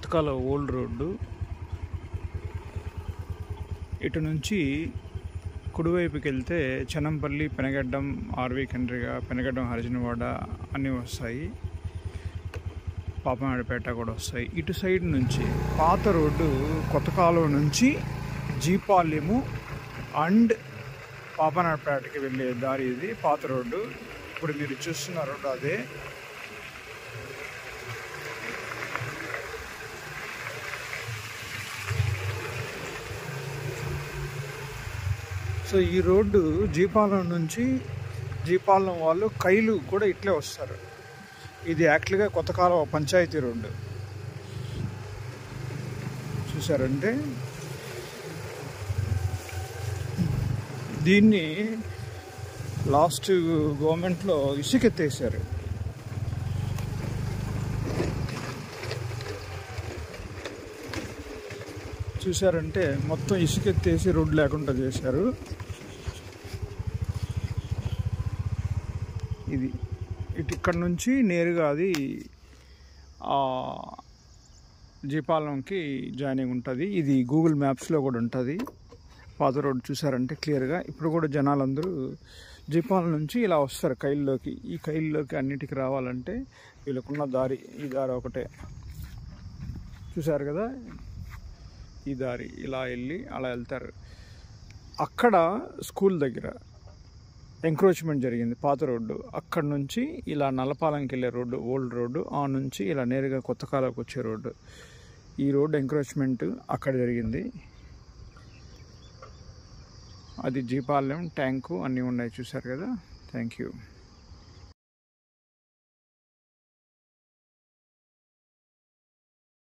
కొత్తకాల old road. ఇటు నుంచి కుడివైపుకి వెళ్తే చెన్నంపల్లి, పెనగడ్డం, ఆర్వి కండ్రిగా, పెనగడ్డం, హరిజనవాడ అన్నీ వస్తాయి. పాపనాయుడుపేట కూడా వస్తాయి. ఇటు సైడ్ నుంచి పాత రోడ్డు కొత్త కాలువ నుంచి జీపాలెము అండ్ పాపనాయుడుపేటకి వెళ్ళే దారి ఇది. పాత రోడ్డు ఇప్పుడు మీరు చూస్తున్న రోడ్డు అదే. సో ఈ రోడ్డు జీపాలం నుంచి, జీపాలం వాళ్ళు కైలు కూడా ఇట్లే వస్తారు. ఇది యాక్చువల్గా కొత్త కాలువ పంచాయతీ రోడ్డు. చూసారంటే దీన్ని లాస్ట్ గవర్నమెంట్లో ఇసుకెత్తేసారు. చూసారంటే మొత్తం ఇసుకెత్తేసి రోడ్డు లేకుండా చేశారు. ఇది ఇక్కడ నుంచి నేరుగా అది జీపాలంకి జాయినింగ్ ఉంటుంది. ఇది గూగుల్ మ్యాప్స్లో కూడా ఉంటుంది. పాత రోడ్డు చూసారంటే క్లియర్గా. ఇప్పుడు కూడా జనాలందరూ జీపాలం నుంచి ఇలా వస్తారు కైల్లోకి. ఈ కైల్లోకి అన్నిటికి రావాలంటే వీళ్ళకున్న దారి ఈ దారి ఒకటే. చూసారు కదా, ఈ దారి ఇలా వెళ్ళి అలా వెళ్తారు. అక్కడ స్కూల్ దగ్గర ఎంక్రోచ్మెంట్ జరిగింది పాత రోడ్డు. అక్కడ నుంచి ఇలా నల్లపాలెంకి వెళ్ళే రోడ్డు ఓల్డ్ రోడ్డు, ఆ నుంచి ఇలా నేరుగా కొత్త కాలువకి వచ్చే రోడ్డు. ఈ రోడ్డు ఎంక్రోచ్మెంట్ అక్కడ జరిగింది. అది జీపాలెం ట్యాంకు అన్నీ ఉన్నాయి. చూసారు కదా. Thank you.